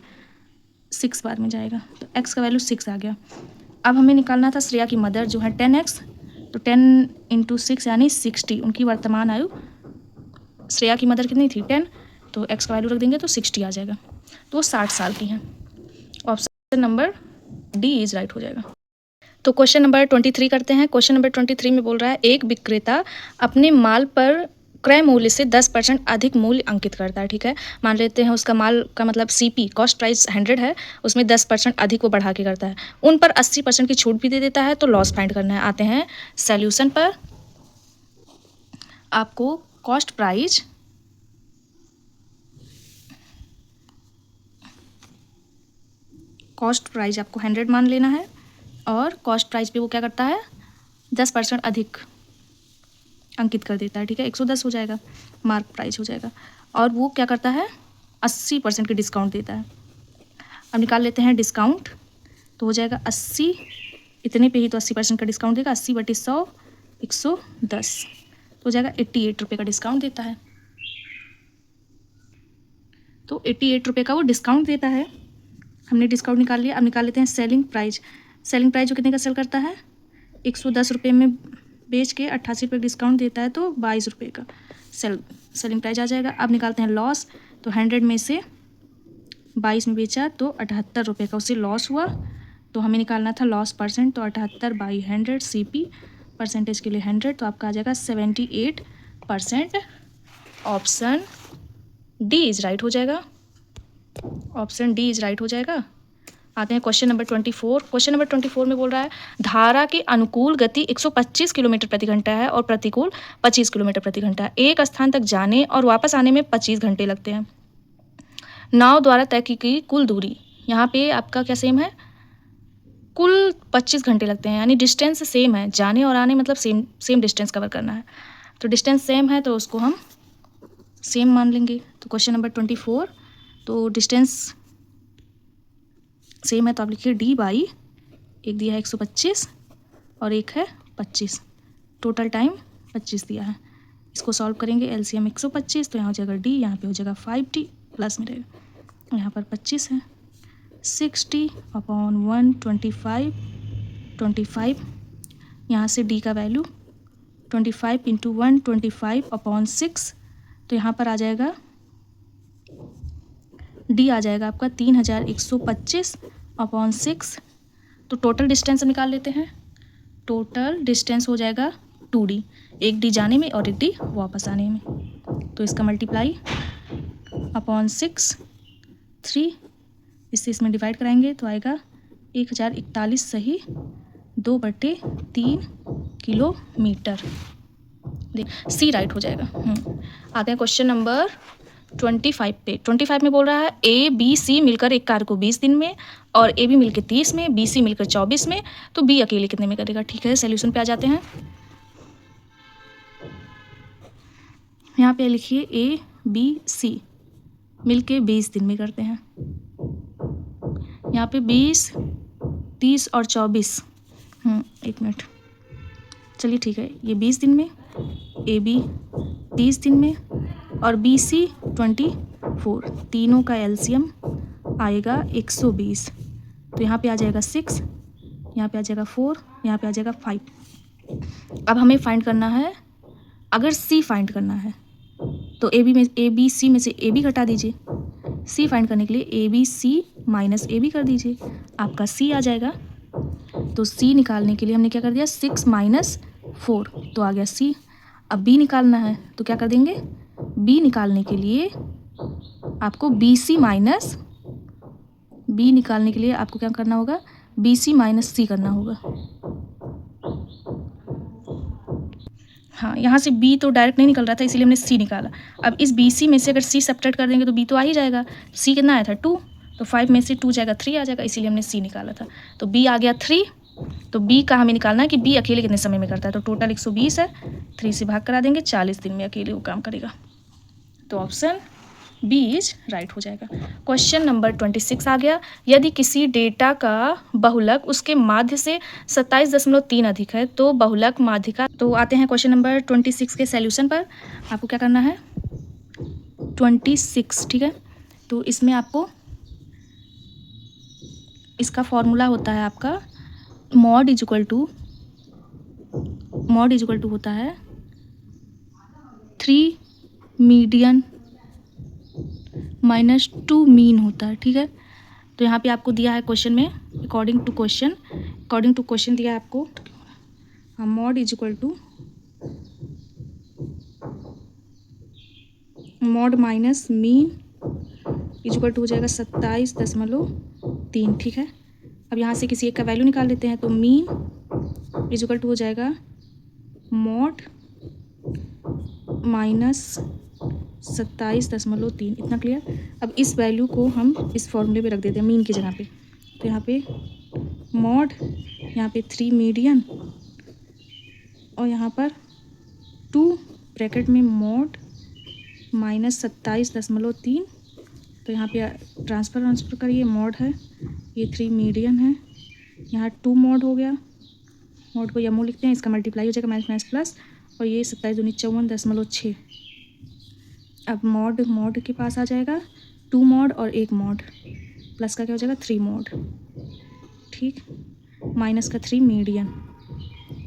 6 बार में जाएगा, तो x का वैल्यू 6 आ गया। अब हमें निकालना था श्रेया की मदर जो है 10x, तो 10 इंटू 6 यानी 60। उनकी वर्तमान आयु श्रेया की मदर कितनी थी 10, तो x का वैल्यू रख देंगे तो 60 आ जाएगा, तो वो 60 साल की हैं। Option number D is right हो जाएगा। तो क्वेश्चन नंबर 23 करते हैं। क्वेश्चन नंबर 23 में बोल रहा है एक विक्रेता अपने माल पर क्रय मूल्य से 10% अधिक मूल्य अंकित करता है। ठीक है, मान लेते हैं उसका माल का मतलब CP कॉस्ट प्राइस 100 है, उसमें 10% अधिक वो बढ़ा के करता है, उन पर 80% की छूट भी दे देता है, तो लॉस फाइंड करना है। आते हैं सॉल्यूशन पर। आपको कॉस्ट प्राइस आपको 100 मान लेना है, और कॉस्ट प्राइस पे वो क्या करता है 10% अधिक अंकित कर देता है। ठीक है, 110 हो जाएगा, मार्क प्राइस हो जाएगा, और वो क्या करता है 80% की डिस्काउंट देता है। अब निकाल लेते हैं डिस्काउंट, तो हो जाएगा 80, इतने पे ही तो 80% का डिस्काउंट देगा, 80/100 110, तो हो जाएगा 88 रुपये का डिस्काउंट देता है। तो 88 रुपये का वो डिस्काउंट देता है। हमने डिस्काउंट निकाल लिया। अब निकाल लेते हैं सेलिंग प्राइस। सेलिंग प्राइस जो कितने का सेल करता है 110 रुपये में बेच के 88 रुपये डिस्काउंट देता है, तो 22 रुपये का सेलिंग प्राइस आ जाएगा। अब निकालते हैं लॉस, तो 100 में से 22 में बेचा तो 78 रुपये का उसे लॉस हुआ, तो हमें निकालना था लॉस परसेंट, तो 78/100 CP परसेंटेज के लिए 100, तो आपका आ जाएगा 78%। ऑप्शन डी इज राइट हो जाएगा। ऑप्शन डी इज राइट हो जाएगा। आते हैं क्वेश्चन नंबर 24। क्वेश्चन नंबर 24 में बोल रहा है धारा की अनुकूल गति 125 किलोमीटर प्रति घंटा है और प्रतिकूल 25 किलोमीटर प्रति घंटा है। एक स्थान तक जाने और वापस आने में 25 घंटे लगते हैं। नाव द्वारा तय की कुल दूरी, यहाँ पे आपका क्या सेम है, कुल 25 घंटे लगते हैं, यानी डिस्टेंस सेम है, जाने और आने मतलब सेम डिस्टेंस कवर करना है, तो डिस्टेंस सेम है तो उसको हम सेम मान लेंगे। तो क्वेश्चन नंबर 24, तो डिस्टेंस सेम है तो आप लिखिए D/, एक दिया है 125 और एक है 25, टोटल टाइम 25 दिया है। इसको सॉल्व करेंगे, LCM 125, तो यहाँ हो जाएगा D, यहाँ पे हो जाएगा 5D, प्लस में रहेगा, यहाँ पर 25 है, 60/125, 25, यहाँ से D का वैल्यू 25 इंटू 125/6, तो यहाँ पर आ जाएगा D आ जाएगा आपका 3125/6। तो टोटल डिस्टेंस निकाल लेते हैं। टोटल डिस्टेंस हो जाएगा 2D, एक D जाने में और एक D वापस आने में, तो इसका मल्टीप्लाई /6 3, इससे इसमें डिवाइड कराएंगे तो आएगा 1041 सही 2/3 किलोमीटर। सी राइट हो जाएगा। आते हैं क्वेश्चन नंबर 25 पे। 25 में बोल रहा है ABC मिलकर एक कार्य को 20 दिन में और AB मिलकर 30 में, BC मिलकर 24 में, तो B अकेले कितने में करेगा। ठीक है, सॉल्यूशन पे आ जाते हैं। यहाँ पे लिखिए ABC मिलके 20 दिन में करते हैं। यहाँ पे 20, 30 और 24, एक मिनट, चलिए ठीक है, ये 20 दिन में, AB 30 दिन में और BC 24, तीनों का LCM आएगा 120, तो यहाँ पे आ जाएगा 6, यहाँ पे आ जाएगा 4, यहाँ पे आ जाएगा 5। अब हमें फाइंड करना है, अगर C फाइंड करना है तो ABC में से AB घटा दीजिए, C फाइंड करने के लिए ABC माइनस AB कर दीजिए, आपका C आ जाएगा। तो C निकालने के लिए हमने क्या कर दिया 6 माइनस 4, तो आ गया C। अब B निकालना है तो क्या कर देंगे, B निकालने के लिए आपको BC माइनस B निकालने के लिए आपको क्या करना होगा, BC माइनस C करना होगा। हाँ, यहाँ से B तो डायरेक्ट नहीं निकल रहा था, इसीलिए हमने C निकाला। अब इस BC में से अगर C सब्ट्रैक्ट कर देंगे तो B तो आ ही जाएगा। C कितना आया था 2, तो 5 में से 2 जाएगा 3 आ जाएगा, इसीलिए हमने C निकाला था। तो B आ गया 3। तो B का हमें निकालना है कि B अकेले कितने समय में करता है, तो टोटल 120 है, 3 से भाग करा देंगे, 40 दिन में अकेले वो काम करेगा। तो ऑप्शन बी इज राइट हो जाएगा। क्वेश्चन नंबर 26 आ गया। यदि किसी डेटा का बहुलक उसके माध्य से 27.3 अधिक है तो बहुलक माध्य का। तो आते हैं क्वेश्चन नंबर 26 के सॉल्यूशन पर। आपको क्या करना है 26, ठीक है। तो इसमें आपको इसका फॉर्मूला होता है आपका मॉड इज इक्वल टू होता है 3 मीडियन माइनस 2 मीन होता है, ठीक है। तो यहाँ पे आपको दिया है क्वेश्चन में अकॉर्डिंग टू क्वेश्चन दिया है आपको mode is equal to mode minus mean is equal to हो जाएगा 27.3, ठीक है। अब यहाँ से किसी एक का वैल्यू निकाल लेते हैं। तो मीन इज इक्वल टू हो जाएगा मॉड माइनस 27.3, इतना क्लियर। अब इस वैल्यू को हम इस फॉर्मूले में रख देते हैं मीन की जगह पे। तो यहाँ पे मॉड, यहाँ पे 3 मीडियन और यहाँ पर 2 ब्रैकेट में मॉड माइनस 27.3। तो यहाँ पे ट्रांसफ़र करिए, मॉड है, ये 3 मीडियन है, यहाँ 2 मॉड हो गया, मॉड को यमो लिखते हैं, इसका मल्टीप्लाई हो जाएगा माइनस प्लस, और ये 27×2 = 54.6। अब मॉड के पास आ जाएगा 2 मॉड और 1 मॉड, प्लस का क्या हो जाएगा 3 मॉड, ठीक, माइनस का 3 मीडियन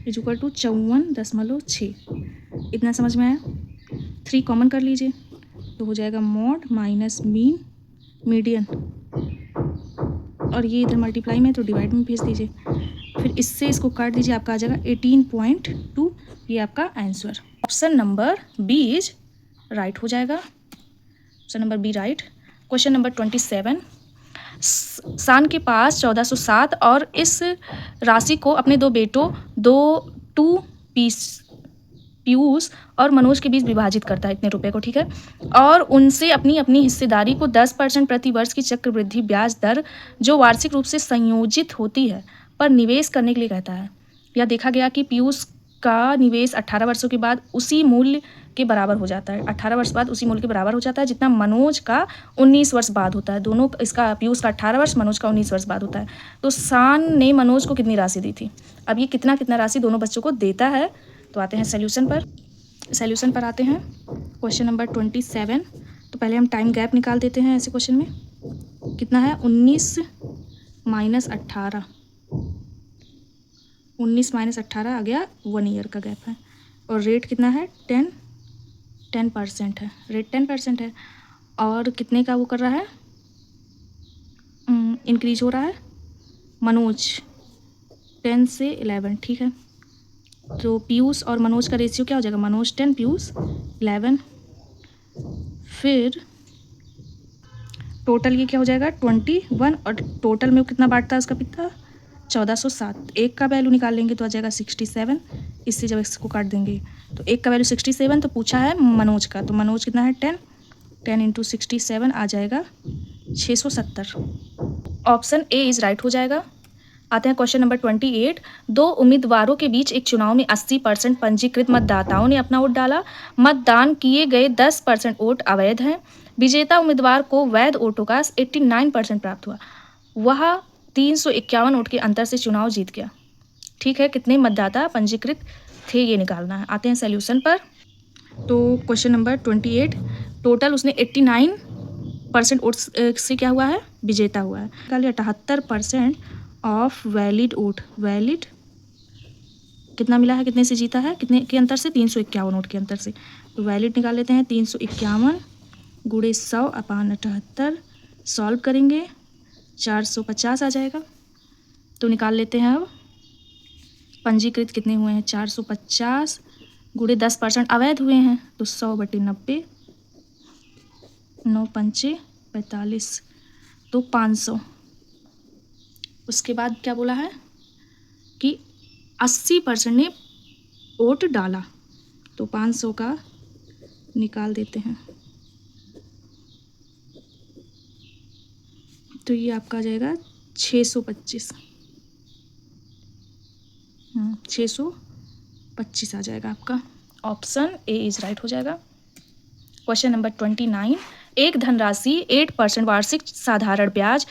इज इक्वल टू 54.6। इतना समझ में आया। 3 कॉमन कर लीजिए तो हो जाएगा मॉड माइनस मीडियन, और ये इधर मल्टीप्लाई में तो डिवाइड में भेज दीजिए। फिर इससे इसको काट दीजिए, आपका आ जाएगा 18.2। ये आपका answer option number B is right हो जाएगा। Option number B right. Question number 27। शान के पास 1407 और इस राशि को अपने 2 बेटों पीयूष और मनोज के बीच विभाजित करता है, इतने रुपए को, ठीक है। और उनसे अपनी अपनी हिस्सेदारी को 10% प्रति वर्ष की चक्रवृद्धि ब्याज दर जो वार्षिक रूप से संयोजित होती है पर निवेश करने के लिए कहता है। यह देखा गया कि पीयूष का निवेश 18 वर्षों के बाद उसी मूल्य के बराबर हो जाता है, 18 वर्ष बाद उसी मूल्य के बराबर हो जाता है जितना मनोज का 19 वर्ष बाद होता है। दोनों, इसका पीयूष का 18 वर्ष, मनोज का 19 वर्ष बाद होता है। तो शान ने मनोज को कितनी राशि दी थी? अब ये कितना राशि दोनों बच्चों को देता है। तो आते हैं सॉल्यूशन पर आते हैं। Question number 27। तो पहले हम टाइम गैप निकाल देते हैं ऐसे क्वेश्चन में। कितना है 19 माइनस 18, 19 माइनस 18 आ गया 1 ईयर का गैप है। और रेट कितना है 10% है, रेट 10% है। और कितने का वो कर रहा है इंक्रीज हो रहा है मनोज 10 से 11, ठीक है। तो पीयूष और मनोज का रेशियो क्या हो जाएगा, मनोज 10 पीयूष 11। फिर टोटल ये क्या हो जाएगा 21, और टोटल में कितना बांटता है उसका पिता 1407। एक का वैल्यू निकाल लेंगे तो आ जाएगा 67। इससे जब इसको काट देंगे तो एक का वैल्यू 67, तो पूछा है मनोज का, तो मनोज कितना है 10 × 67 आ जाएगा 670। ऑप्शन ए इज राइट हो जाएगा। आते हैं क्वेश्चन नंबर 28। 2 उम्मीदवारों के बीच एक चुनाव में 80% पंजीकृत मतदाताओं ने अपना वोट डाला। मतदान किए गए 10% वोट अवैध हैं। विजेता उम्मीदवार को वैध वोटों का 89% प्राप्त हुआ। वह 351 वोट के अंतर से चुनाव जीत गया, ठीक है। कितने मतदाता पंजीकृत थे ये निकालना है। आते हैं सॉल्यूशन पर। तो क्वेश्चन नंबर 28, टोटल उसने 89% वोट से क्या हुआ है विजेता हुआ है। निकालिए 78% ऑफ वैलिड वोट, वैलिड कितना मिला है, कितने से जीता है, कितने के अंतर से 351 वोट के अंतर से। तो वैलिड निकाल लेते हैं 351 गुणे 100/78, सॉल्व करेंगे 450 आ जाएगा। तो निकाल लेते हैं अब पंजीकृत कितने हुए हैं 450 गुणे 10% अवैध हुए हैं, तो 100/90, 9 पंचे 45, तो 500। उसके बाद क्या बोला है कि 80% ने वोट डाला, तो 500 का निकाल देते हैं। तो ये आपका आ जाएगा 625, 625 आ जाएगा आपका। ऑप्शन ए इज राइट हो जाएगा। Question number 29। एक धनराशि 8% वार्षिक साधारण ब्याज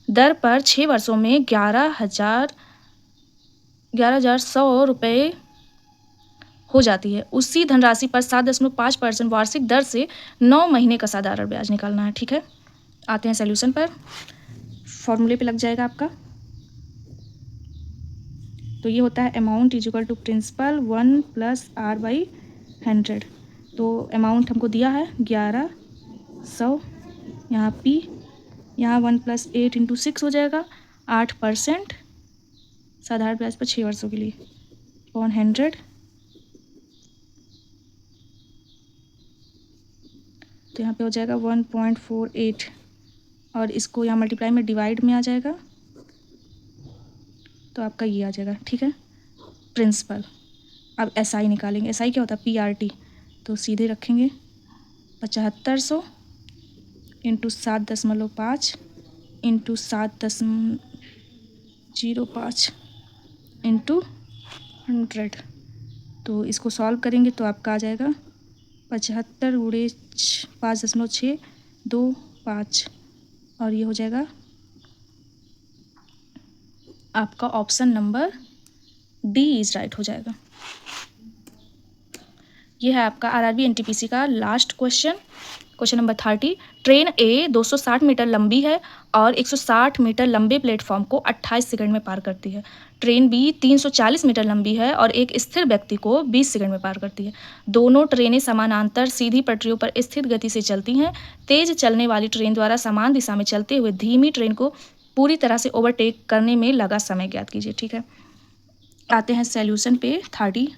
दर पर 6 वर्षों में 11,100 रुपये हो जाती है। उसी धनराशि पर 7.5% वार्षिक दर से 9 महीने का साधारण ब्याज निकालना है। ठीक है, आते हैं सॉल्यूशन पर। फॉर्मूले पे लग जाएगा आपका। तो ये होता है amount is equal to principal 1 + R/100। तो अमाउंट हमको दिया है 1100, यहाँ P, यहाँ 1 + 8 × 6 हो जाएगा 8% साधारण ब्याज पर 6 वर्षों के लिए अपॉन 100। तो यहाँ पे हो जाएगा 1.48 और इसको यहाँ मल्टीप्लाई में डिवाइड में आ जाएगा तो आपका ये आ जाएगा। ठीक है, प्रिंसिपल। अब SI निकालेंगे। SI क्या होता है? PRT। तो सीधे रखेंगे 7500 × 7.5 × 7.05 × 100। तो इसको सॉल्व करेंगे तो आपका आ जाएगा 75 × 5.625 और ये हो जाएगा आपका option number D is right हो जाएगा। ये है आपका RRB NTPC का last question number 30। Train A 260 meter लंबी है और 160 मीटर लंबे प्लेटफॉर्म को 28 सेकंड में पार करती है। ट्रेन B 340 मीटर लंबी है और एक स्थिर व्यक्ति को 20 सेकंड में पार करती है। दोनों ट्रेनें समानांतर सीधी पटरियों पर स्थिर गति से चलती हैं। तेज चलने वाली ट्रेन द्वारा समान दिशा में चलते हुए धीमी ट्रेन को पूरी तरह से ओवरटेक करने में लगा समय ज्ञात कीजिए। ठीक है, आते हैं सॉल्यूशन पे। 30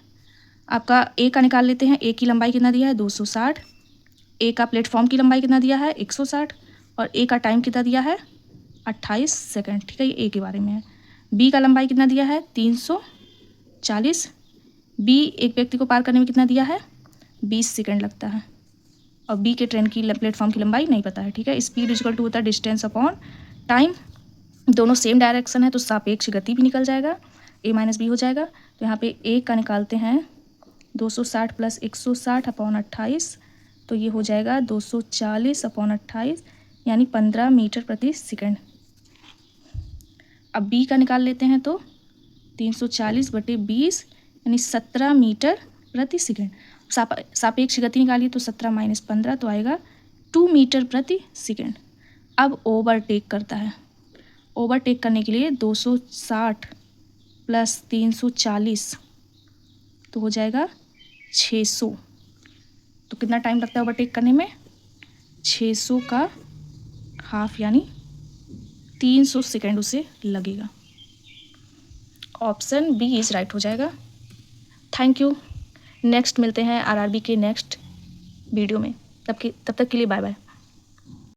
आपका A का निकाल लेते हैं। A की लंबाई कितना दिया है? 260। A का प्लेटफॉर्म की लंबाई कितना दिया है? 160 और A का टाइम कितना दिया है? 28 सेकंड। ठीक है, ये A के बारे में है। B का लंबाई कितना दिया है? 340। B एक व्यक्ति को पार करने में कितना दिया है? 20 सेकंड लगता है और B के ट्रेन की प्लेटफॉर्म की लंबाई नहीं पता है। ठीक है, स्पीड इक्वल टू होता है डिस्टेंस अपॉन टाइम। दोनों सेम डायरेक्शन है तो सापेक्ष गति भी निकल जाएगा, A - B हो जाएगा। तो यहाँ पे A का निकालते हैं 260 + 160 अपॉन 28 तो ये हो जाएगा 240 अपॉन 28 यानी 15 मीटर प्रति सेकंड। अब B का निकाल लेते हैं तो 340/20 यानी 17 मीटर प्रति सेकंड। सापेक्ष गति निकालिए तो 17 - 15 तो आएगा 2 मीटर प्रति सेकंड। अब ओवरटेक करता है। ओवरटेक करने के लिए 260 + 340 तो हो जाएगा 600। तो कितना टाइम लगता है ओवरटेक करने में? 600 का हाफ यानी 300 सेकेंड उसे लगेगा। ऑप्शन B इज राइट हो जाएगा। Thank you. नेक्स्ट मिलते हैं RRB के नेक्स्ट वीडियो में। तब तक के लिए बाय बाय।